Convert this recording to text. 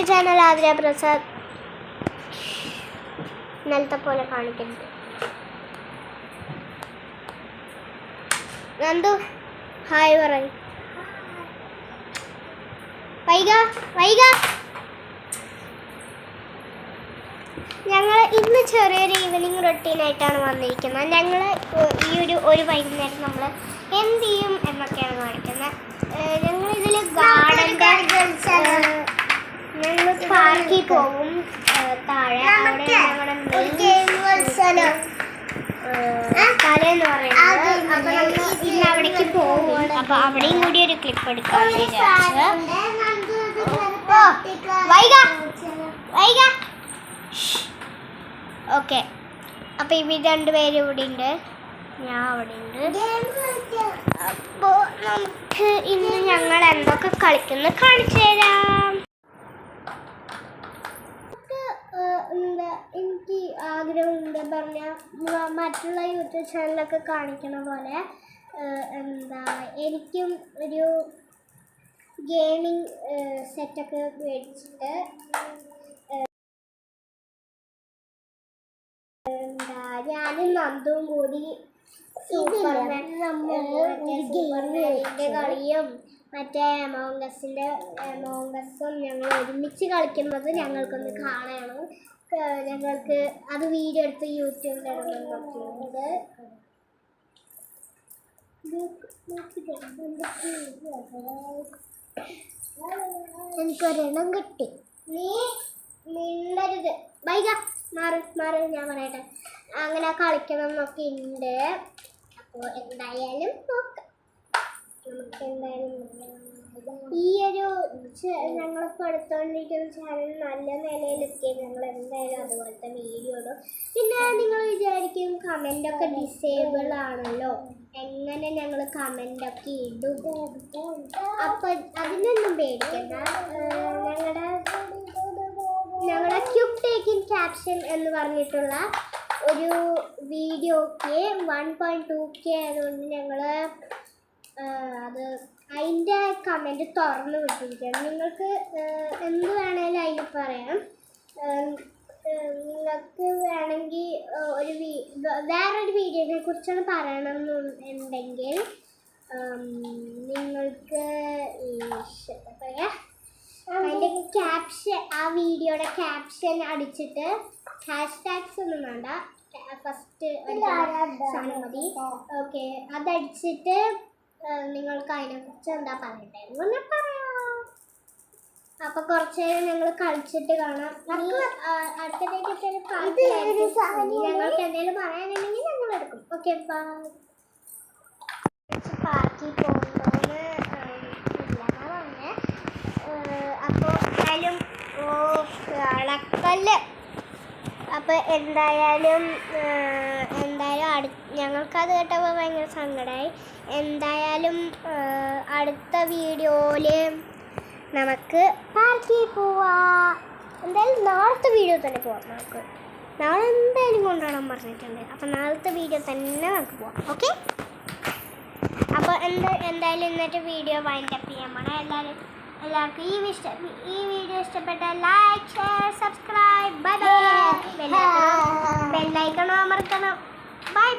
Channel Athira Prasad. ഇന്നലത്തെ പോലെ കാണിക്കരുത്. നന്ദു ഹായ് പറയ്. വൈക ഞങ്ങൾ ഇന്ന് ചെറിയൊരു ഈവനിങ് റൊട്ടീനായിട്ടാണ് വന്നിരിക്കുന്നത്. ഞങ്ങൾ ഈ ഒരു വൈകുന്നേരം നമ്മൾ എന്ത് ചെയ്യും എന്നൊക്കെയാണ് കാണിക്കുന്നത്. ഞങ്ങളിതിൽ ഗാർഡൻ്റെ ഞങ്ങൾ പാർക്കിൽ പോകും. താഴെ അവിടെ ഞങ്ങളുടെ തലേന്ന് പറയുന്നത്. അപ്പോൾ നമ്മൾ ഇന്ന് അവിടേക്ക് പോകും. അപ്പോൾ അവിടെയും കൂടി ഒരു ക്ലിപ്പ് എടുക്കാമെന്ന് വിചാരിച്ചു. വൈക ഓക്കെ. അപ്പോൾ ഇവർ രണ്ടുപേരും ഇവിടെ ഉണ്ട്, ഞാൻ അവിടെ ഉണ്ട്. അപ്പോൾ നമുക്ക് ഇന്ന് ഞങ്ങൾ എന്തൊക്കെ കളിക്കുന്നു കാണിച്ചു തരാം. എനിക്ക് ആഗ്രഹമുണ്ട് പറഞ്ഞാൽ മറ്റുള്ള യൂട്യൂബ് ചാനലൊക്കെ കാണിക്കണ പോലെ എനിക്കും ഒരു ഗെയിമിംഗ് സെറ്റൊക്കെ മേടിച്ചിട്ട് ഞാനും നന്ദുവും കൂടി സൂപ്പർമാൻ്റെ കളിയും മറ്റേ എമോംഗസും ഞങ്ങൾ ഒരുമിച്ച് കളിക്കുന്നത് ഞങ്ങൾക്കൊന്ന് കാണണം. ഞങ്ങൾക്ക് അത് വീഡിയോ എടുത്ത് യൂട്യൂബിൽ ഇടാൻ പറ്റുന്നത്. എനിക്കൊരെണ്ണം കിട്ടി. നീ മിണ്ടരുത്. വൈക മാറി ഞാൻ പറയട്ടെ. അങ്ങനെ കളിക്കണം എന്നൊക്കെ ഉണ്ട്. അപ്പോൾ എന്തായാലും നോക്കാം. നമുക്ക് എന്തായാലും ഈ ഒരു ഞങ്ങളിപ്പോൾ എടുത്തുകൊണ്ടിരിക്കുന്ന ചാനൽ നല്ല നിലയിലെത്തി. ഞങ്ങൾ എന്തായാലും അതുപോലത്തെ വീഡിയോ ഇടും. പിന്നെ നിങ്ങൾ വിചാരിക്കും കമൻ്റൊക്കെ ഡിസേബിൾ ആണല്ലോ, എങ്ങനെ ഞങ്ങൾ കമൻ്റൊക്കെ ഇടും. അപ്പം അതിനൊന്നും പേടിക്കണ്ട. ഞങ്ങളുടെ ക്യൂബ് ടേക്കിംഗ് ക്യാപ്ഷൻ എന്ന് പറഞ്ഞിട്ടുള്ള ഒരു വീഡിയോക്ക് 1.2K ആയതുകൊണ്ട് ഞങ്ങൾ അത് അതിൻ്റെ കമൻറ്റ് തുറന്ന് വിട്ടിരിക്കുകയാണ്. നിങ്ങൾക്ക് എന്ത് വേണേലും അതിൽ പറയാം. നിങ്ങൾക്ക് വേണമെങ്കിൽ വേറൊരു വീഡിയോനെ കുറിച്ചാണ് പറയണമെന്നുണ്ടെങ്കിൽ നിങ്ങൾക്ക് പറയാം. അതിൻ്റെ ക്യാപ്ഷൻ, ആ വീഡിയോയുടെ ക്യാപ്ഷൻ അടിച്ചിട്ട് ഹാഷ്ടാഗ്സ് ഒന്നും വേണ്ട, ഫസ്റ്റ് സാധനം മതി. ഓക്കെ, അതടിച്ചിട്ട് നിങ്ങൾക്ക് അതിനെക്കുറിച്ച് എന്താ പറയണ്ടേന്ന് ഞാൻ പറയാം. അപ്പോൾ കുറച്ച് നേരം ഞങ്ങൾ കളിച്ചിട്ട് കാണാം. അടുത്തതേക്ക് ഞങ്ങൾക്ക് എന്തെങ്കിലും പറയാനുണ്ടെങ്കിൽ ഞങ്ങൾ എടുക്കും. ഓക്കെ, പാർക്കിൽ പോകുന്നതെന്ന് ഇല്ലെന്നാ പറഞ്ഞേ. അപ്പോൾ എന്തായാലും കളക്കല്ല്. അപ്പോൾ എന്തായാലും ഞങ്ങൾക്കത് കേട്ടപ്പോൾ ഭയങ്കര സങ്കടമായി. എന്തായാലും അടുത്ത വീഡിയോയിൽ നമുക്ക് പാർക്കിൽ പോവാം. എന്തായാലും നാളത്തെ വീഡിയോ തന്നെ പോവാം. നമുക്ക് നാളെ എന്തായാലും കൊണ്ടുപോകാൻ പറഞ്ഞിട്ടുണ്ട്. അപ്പോൾ നാളത്തെ വീഡിയോ തന്നെ നമുക്ക് പോവാം. ഓക്കെ, അപ്പോൾ എന്തായാലും ഇന്നത്തെ വീഡിയോ വൈൻഡപ്പ് ചെയ്യാൻ പോകണം. എല്ലാവർക്കും ഈ വീഡിയോ ഇഷ്ടപ്പെട്ടാൽ ലൈക്ക്, ഷെയർ, സബ്സ്ക്രൈബ്, ബെല്ലൈക്കൺ അമർത്തണം. ബൈ.